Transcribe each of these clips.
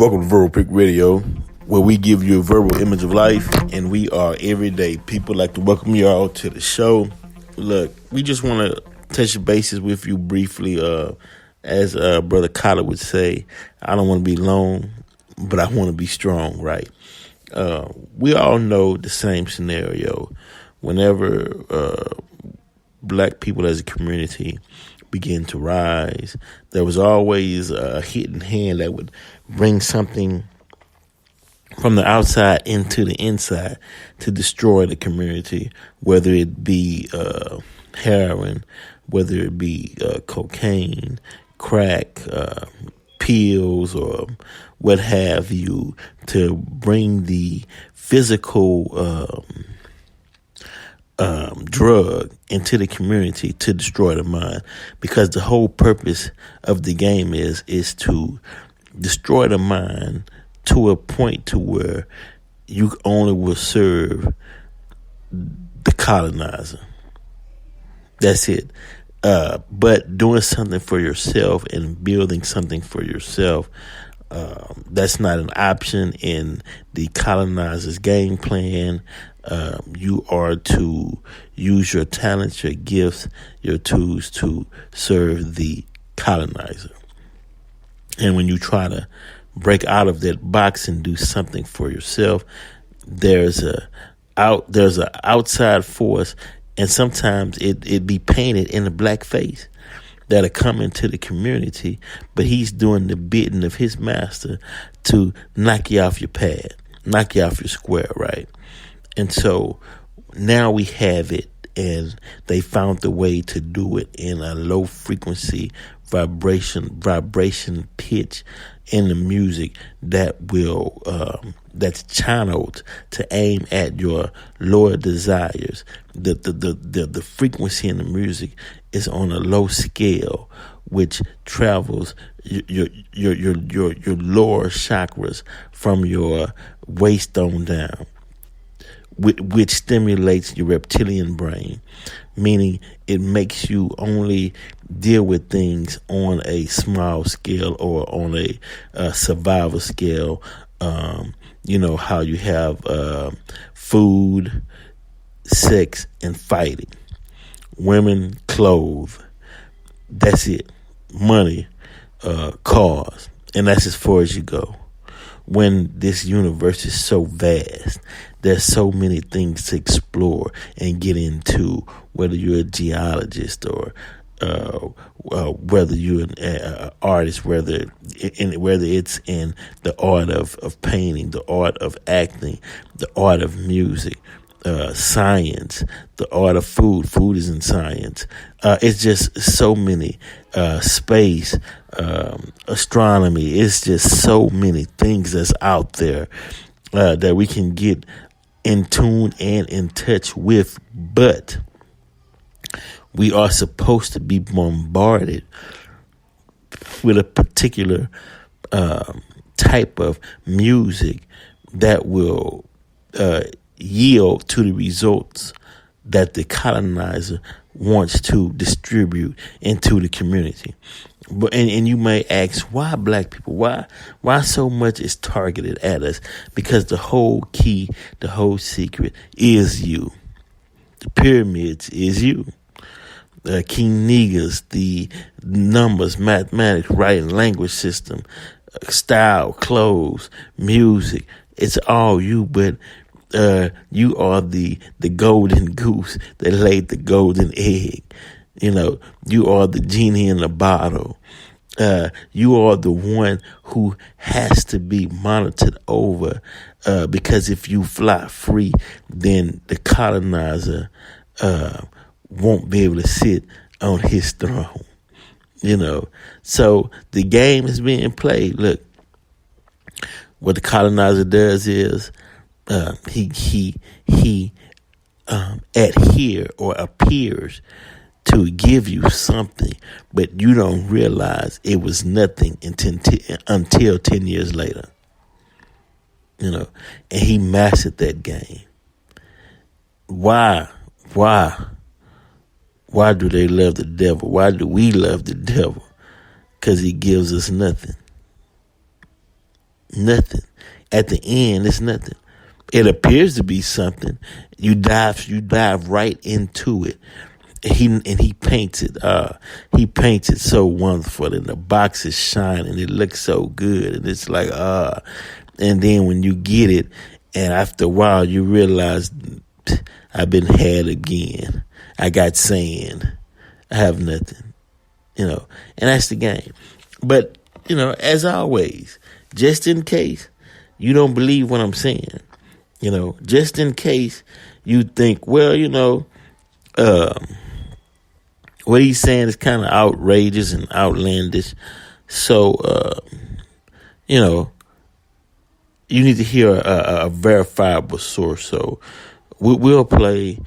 Welcome to Verbal Pick Radio, where we give you a verbal image of life, and we are everyday people. Like to welcome you all to the show. Look, we just want to touch bases with you briefly. As Brother Kyler would say, I don't want to be long, but I want to be strong, right? We all know the same scenario. Whenever black people as a community begin to rise, there was always a hidden hand that would bring something from the outside into the inside to destroy the community, whether it be heroin, whether it be cocaine, crack, pills, or what have you, to bring the physical drug into the community to destroy the mind, because the whole purpose of the game is to destroy the mind to a point to where you only will serve the colonizer. That's it. But doing something for yourself and building something for yourself, that's not an option in the colonizer's game plan. You are to use your talents, your gifts, your tools to serve the colonizer. And when you try to break out of that box and do something for yourself, there's a outside force, and sometimes it be painted in a black face that'll come into the community, but he's doing the bidding of his master to knock you off your path, knock you off your square, right? And so now we have it, and they found the way to do it in a low frequency vibration pitch in the music that will that's channeled to aim at your lower desires. The frequency in the music is on a low scale, which travels your lower chakras from your waist on down, which stimulates your reptilian brain, meaning it makes you only deal with things on a small scale or on a survival scale. You know how you have food, sex, and fighting. Women, clothes. That's it. Money, cars. And that's as far as you go. When this universe is so vast, there's so many things to explore and get into, whether you're a geologist or whether you're an artist, whether it's in the art of painting, the art of acting, the art of music, science, the art of food. Food is in science. It's just so many, space, astronomy. It's just so many things that's out there that we can get in tune and in touch with, but we are supposed to be bombarded with a particular type of music that will yield to the results that the colonizer wants to distribute into the community. But and you may ask, why black people? Why so much is targeted at us? Because the whole key, the whole secret is you. The pyramids is you. King Negus, the numbers, mathematics, writing, language system, style, clothes, music. It's all you, but you are the golden goose that laid the golden egg. You know, you are the genie in the bottle. You are the one who has to be monitored over, because if you fly free, then the colonizer won't be able to sit on his throne. You know, so the game is being played. Look, what the colonizer does is he adhere or appears to give you something, but you don't realize it was nothing until 10 years later. You know, and he mastered that game. Why do they love the devil? Why do we love the devil? Because he gives us nothing. Nothing. At the end, it's nothing. It appears to be something. You dive right into it. He paints it. He paints it so wonderful, and the box is shining. It looks so good, and it's like And then when you get it, and after a while, you realize I've been had again. I got sand. I have nothing. And that's the game. But as always, just in case you don't believe what I'm saying, just in case you think, well, what he's saying is kind of outrageous and outlandish. So, you need to hear a verifiable source. So we'll play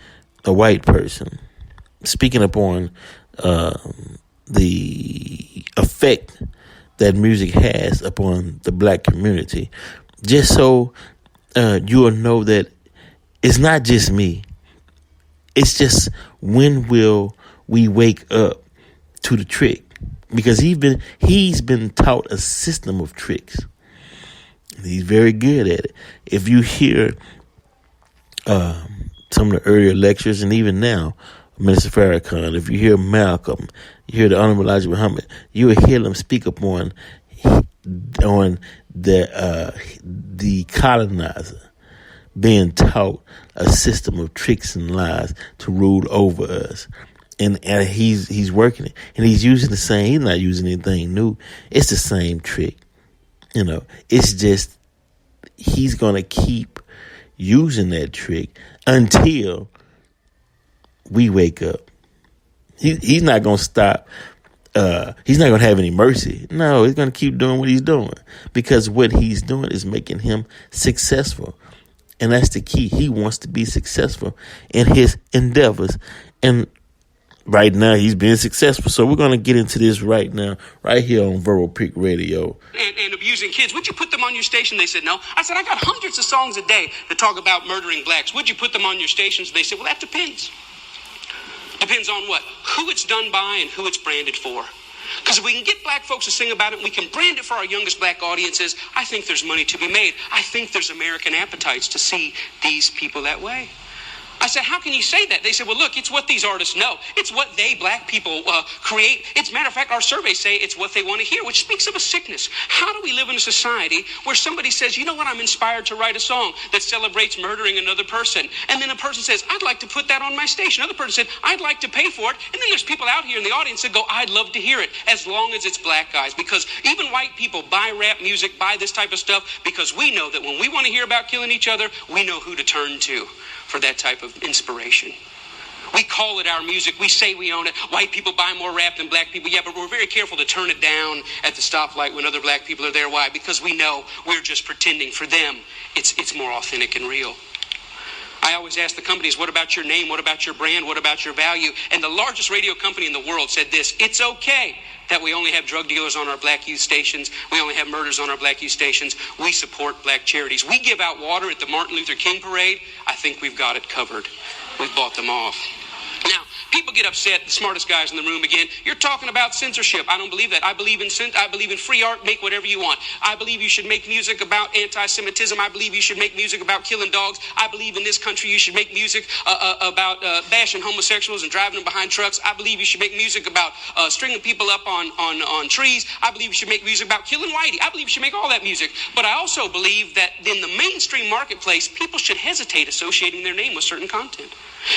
a white person speaking upon the effect that music has upon the black community, just so you'll know that it's not just me. It's just, when will we wake up to the trick? Because he's been taught a system of tricks. He's very good at it. If you hear some of the earlier lectures, and even now, Minister Farrakhan, if you hear Malcolm, you hear the Honorable Elijah Muhammad, you will hear them speak upon the colonizer being taught a system of tricks and lies to rule over us. And he's working it. And he's using the same, he's not using anything new. It's the same trick. It's just, he's going to keep using that trick until we wake up. He's not going to stop. He's not going to have any mercy. No, he's going to keep doing what he's doing, because what he's doing is making him successful. And that's the key. He wants to be successful in his endeavors. And right now, he's being successful. So we're going to get into this right now, right here on Verbal Peak Radio. And abusing kids. Would you put them on your station? They said no. I said, I got hundreds of songs a day that talk about murdering blacks. Would you put them on your stations? They said, well, that depends. Depends on what? Who it's done by and who it's branded for. Because if we can get black folks to sing about it, we can brand it for our youngest black audiences, I think there's money to be made. I think there's American appetites to see these people that way. I said, how can you say that? They said, well, look, it's what these artists know. It's what they, black people, create. It's, matter of fact, our surveys say it's what they want to hear, which speaks of a sickness. How do we live in a society where somebody says, you know what, I'm inspired to write a song that celebrates murdering another person. And then a person says, I'd like to put that on my station. Another person said, I'd like to pay for it. And then there's people out here in the audience that go, I'd love to hear it, as long as it's black guys. Because even white people buy rap music, buy this type of stuff, because we know that when we want to hear about killing each other, we know who to turn to for that type of inspiration. We call it our music. We say we own it. White people buy more rap than black people. Yeah, but we're very careful to turn it down at the stoplight when other black people are there. Why? Because we know we're just pretending. For them, it's more authentic and real. I always ask the companies, what about your name? What about your brand? What about your value? And the largest radio company in the world said this: it's okay that we only have drug dealers on our black youth stations. We only have murders on our black youth stations. We support black charities. We give out water at the Martin Luther King parade. I think we've got it covered. We've bought them off. Now, people get upset, the smartest guys in the room again. You're talking about censorship. I don't believe that. I believe in free art. Make whatever you want. I believe you should make music about anti-Semitism. I believe you should make music about killing dogs. I believe in this country you should make music about bashing homosexuals and driving them behind trucks. I believe you should make music about stringing people up on trees. I believe you should make music about killing whitey. I believe you should make all that music. But I also believe that in the mainstream marketplace, people should hesitate associating their name with certain content.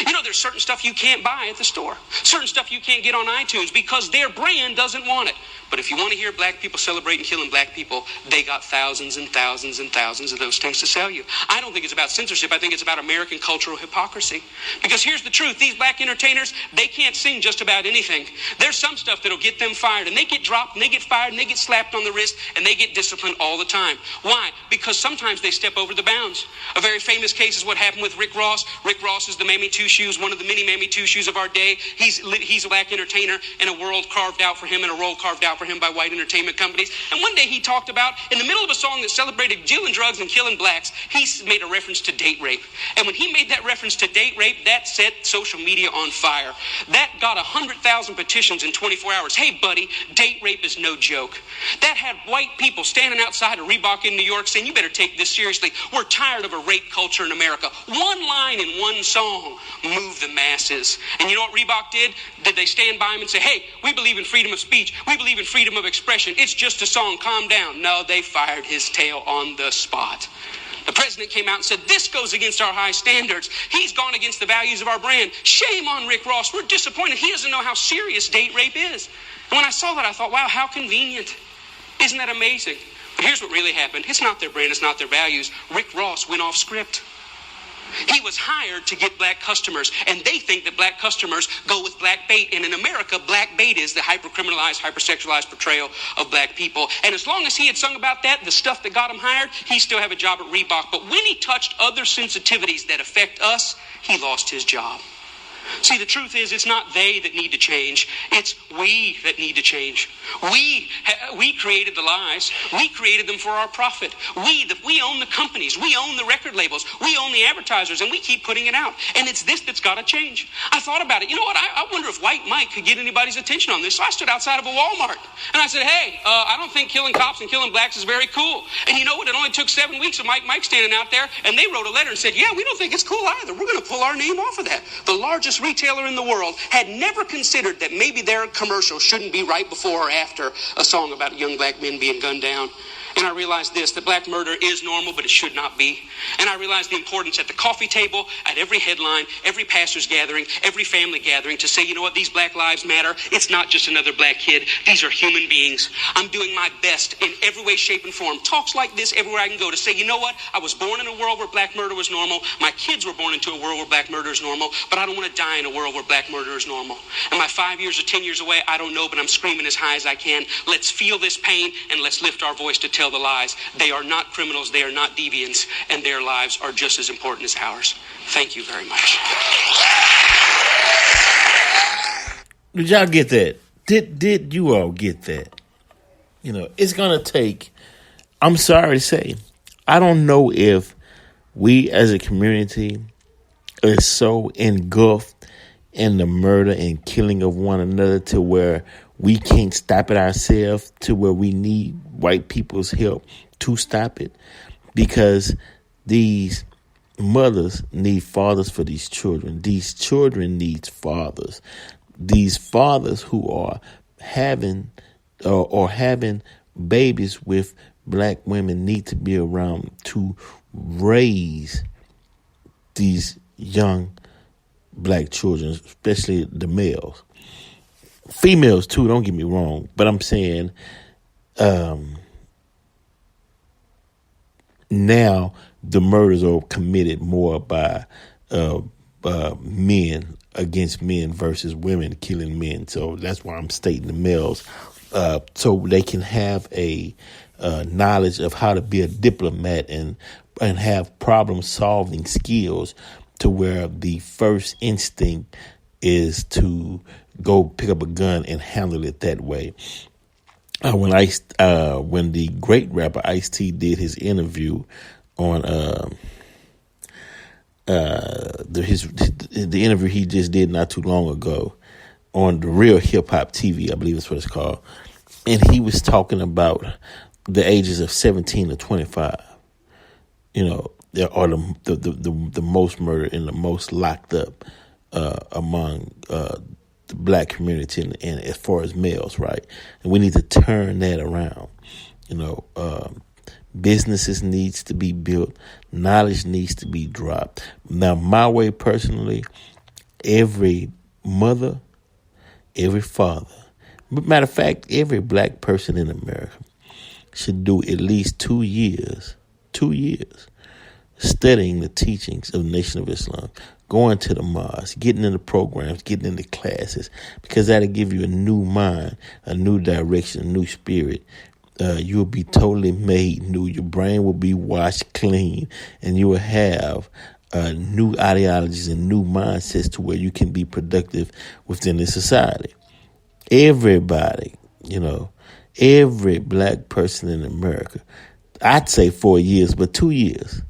You know, there's certain stuff you can't buy at the store. Certain stuff you can't get on iTunes because their brand doesn't want it. But if you want to hear black people celebrating killing black people, they got thousands and thousands and thousands of those things to sell you. I don't think it's about censorship. I think it's about American cultural hypocrisy. Because here's the truth. These black entertainers, they can't sing just about anything. There's some stuff that'll get them fired. And they get dropped, and they get fired, and they get slapped on the wrist, and they get disciplined all the time. Why? Because sometimes they step over the bounds. A very famous case is what happened with Rick Ross. Rick Ross is the Mammy Two Shoes, one of the many Mammy Two Shoes of our day. He's a black entertainer, and a world carved out for him and a role carved out out for him by white entertainment companies. And one day he talked about, in the middle of a song that celebrated dealing drugs and killing blacks, he made a reference to date rape. And when he made that reference to date rape, that set social media on fire. That got 100,000 petitions in 24 hours. Hey, buddy, date rape is no joke. That had white people standing outside of Reebok in New York saying, you better take this seriously. We're tired of a rape culture in America. One line in one song moved the masses. And you know what Reebok did? Did they stand by him and say, hey, we believe in freedom of speech. We believe in freedom of expression. It's just a song. Calm down. No, they fired his tail on the spot. The president came out and said, this goes against our high standards. He's gone against the values of our brand. Shame on Rick Ross. We're disappointed. He doesn't know how serious date rape is. And when I saw that, I thought, wow, how convenient. Isn't that amazing? But here's what really happened. It's not their brand. It's not their values. Rick Ross went off script. He was hired to get black customers, and they think that black customers go with black bait. And in America, black bait is the hyper-criminalized, hyper-sexualized portrayal of black people. And as long as he had sung about that, the stuff that got him hired, he still have a job at Reebok. But when he touched other sensitivities that affect us, he lost his job. See, the truth is, it's not they that need to change. It's we that need to change. We created the lies. We created them for our profit. We own the companies. We own the record labels. We own the advertisers, and we keep putting it out. And it's this that's got to change. I thought about it. You know what? I wonder if White Mike could get anybody's attention on this. So I stood outside of a Walmart, and I said, hey, I don't think killing cops and killing blacks is very cool. And you know what? It only took 7 weeks of Mike standing out there, and they wrote a letter and said, yeah, we don't think it's cool either. We're going to pull our name off of that. The largest retailer in the world had never considered that maybe their commercial shouldn't be right before or after a song about young black men being gunned down. And I realized this, that black murder is normal, but it should not be. And I realized the importance at the coffee table, at every headline, every pastor's gathering, every family gathering to say, you know what, these black lives matter. It's not just another black kid. These are human beings. I'm doing my best in every way, shape, and form. Talks like this everywhere I can go to say, you know what, I was born in a world where black murder was normal. My kids were born into a world where black murder is normal, but I don't want to die in a world where black murder is normal. Am I 5 years or 10 years away? I don't know, but I'm screaming as high as I can. Let's feel this pain and let's lift our voice to tell the lies. They are not criminals, they are not deviants, and their lives are just as important as ours. Thank you very much. Did y'all get that? Did you all get that? You know, it's going to take, I'm sorry to say, I don't know if we as a community are so engulfed in the murder and killing of one another to where we can't stop it ourselves, to where we need white people's help to stop it, because these mothers need fathers for these children. These children need fathers. These fathers who are having or having babies with black women need to be around to raise these young black children, especially the males. Females too, don't get me wrong, but I'm saying now the murders are committed more by men against men versus women killing men. So that's why I'm stating the males, so they can have a knowledge of how to be a diplomat and have problem solving skills, to where the first instinct is to go pick up a gun and handle it that way. When the great rapper Ice-T did his interview on the interview he just did not too long ago on the Real Hip Hop TV, I believe that's what it's called, and he was talking about the ages of 17 to 25. You know, there are the most murdered and the most locked up among the black community and as far as males, right? And we need to turn that around. You know, businesses needs to be built. Knowledge needs to be dropped. Now, my way personally, every mother, every father, matter of fact, every black person in America should do at least 2 years studying the teachings of the Nation of Islam, going to the mosque, getting into programs, getting into classes, because that'll give you a new mind, a new direction, a new spirit. You'll be totally made new. Your brain will be washed clean, and you will have new ideologies and new mindsets to where you can be productive within the society. Everybody, you know, every black person in America, I'd say 4 years, but 2 years.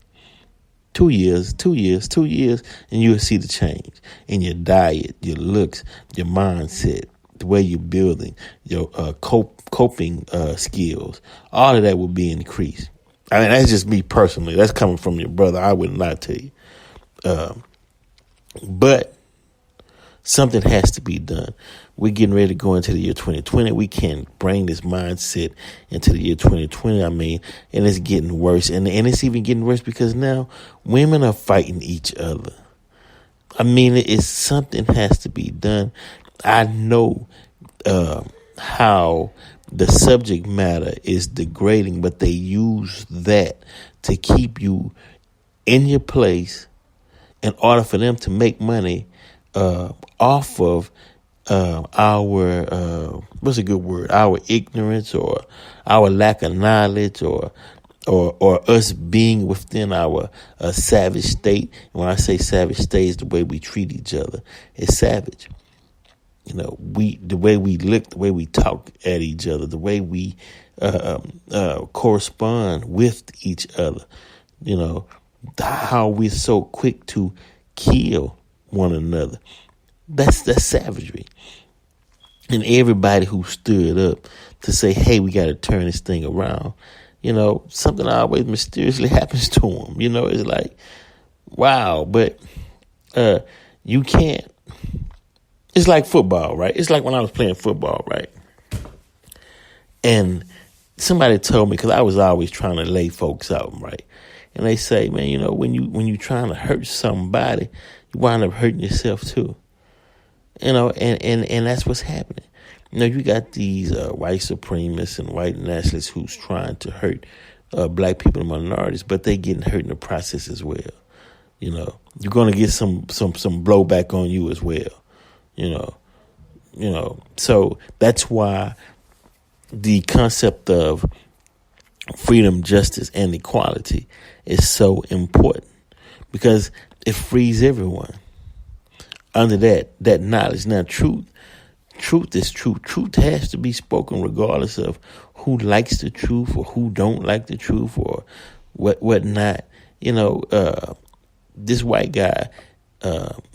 2 years, 2 years, 2 years, and you'll see the change in your diet, your looks, your mindset, the way you're building, your coping skills. All of that will be increased. I mean, that's just me personally. That's coming from your brother. I wouldn't lie to you. But something has to be done. We're getting ready to go into the year 2020. We can't bring this mindset into the year 2020. I mean, and it's getting worse. And it's even getting worse because now women are fighting each other. I mean, it's something has to be done. I know how the subject matter is degrading, but they use that to keep you in your place in order for them to make money off of our what's a good word? Our ignorance or our lack of knowledge or us being within our savage state. And when I say savage state, it's the way we treat each other. It's savage. You know, the way we look, the way we talk at each other, the way we correspond with each other. You know, how we're so quick to kill one another. That's savagery. And everybody who stood up to say, hey, we got to turn this thing around, you know, something always mysteriously happens to them. You know, it's like, wow, but you can't. It's like football, right? It's like when I was playing football, right? And somebody told me, because I was always trying to lay folks out, right? And they say, man, you know, when you trying to hurt somebody, you wind up hurting yourself too. You know, and that's what's happening. You know, you got these white supremacists and white nationalists who's trying to hurt black people and minorities, but they getting hurt in the process as well. You know, you're going to get some blowback on you as well. You know, so that's why the concept of freedom, justice, and equality is so important, because it frees everyone under that knowledge. Now, truth is truth. Truth has to be spoken regardless of who likes the truth or who don't like the truth or what not. You know, this white guy,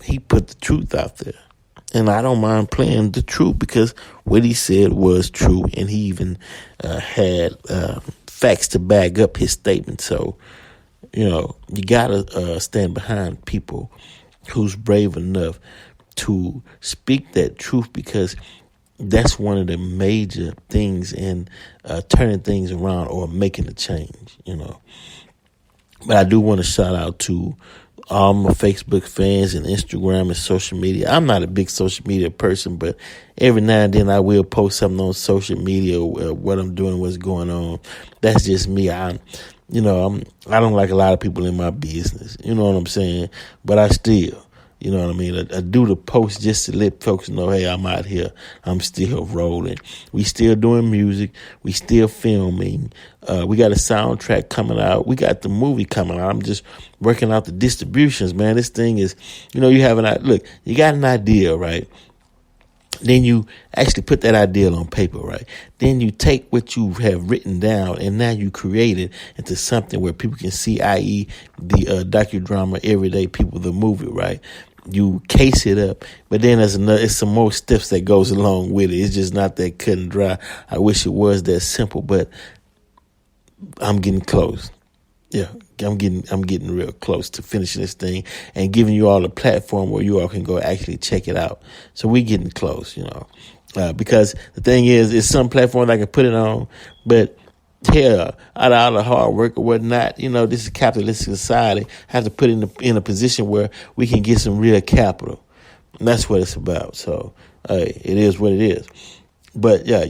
he put the truth out there. And I don't mind playing the truth because what he said was true, and he even had facts to back up his statement. So, you know, you gotta stand behind people who's brave enough to speak that truth, because that's one of the major things in turning things around or making a change. You know, but I do want to shout out to all my Facebook fans and Instagram and social media. I'm not a big social media person, but every now and then I will post something on social media, what I'm doing, what's going on. That's just me. I don't like a lot of people in my business. You know what I'm saying? But I still, you know what I mean? I do the post just to let folks know, hey, I'm out here. I'm still rolling. We still doing music. We still filming. We got a soundtrack coming out. We got the movie coming out. I'm just working out the distributions, man. This thing is, you know, you got an idea, right? Then you actually put that idea on paper, right? Then you take what you have written down and now you create it into something where people can see, i.e. the docudrama Everyday People, the movie, right? You case it up, but then it's some more steps that goes along with it. It's just not that cut and dry. I wish it was that simple, but I'm getting close. Yeah, I'm getting real close to finishing this thing and giving you all a platform where you all can go actually check it out. So we're getting close, you know, because the thing is, it's some platform I can put it on, but yeah, out of all the hard work or whatnot, you know, this is a capitalistic society. Have to put in a position where we can get some real capital. And that's what it's about. So, it is what it is. But yeah,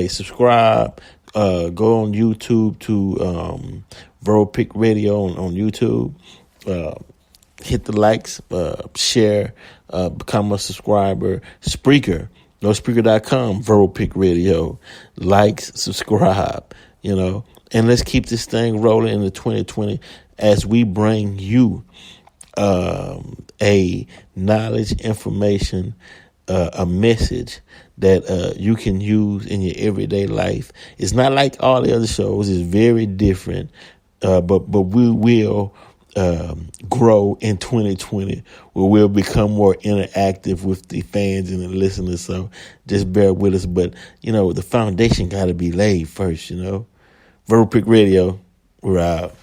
subscribe. Go on YouTube to Verbal Pick Radio on YouTube. Hit the likes, share, become a subscriber. Spreaker, Spreaker.com, Verbal Pick Radio. Likes, subscribe, you know, and let's keep this thing rolling into 2020 as we bring you a knowledge, information, a message that you can use in your everyday life. It's not like all the other shows. It's very different, but we will grow in 2020, where we'll become more interactive with the fans and the listeners. So just bear with us. But, the foundation got to be laid first, Verbal Pick Radio, we're out.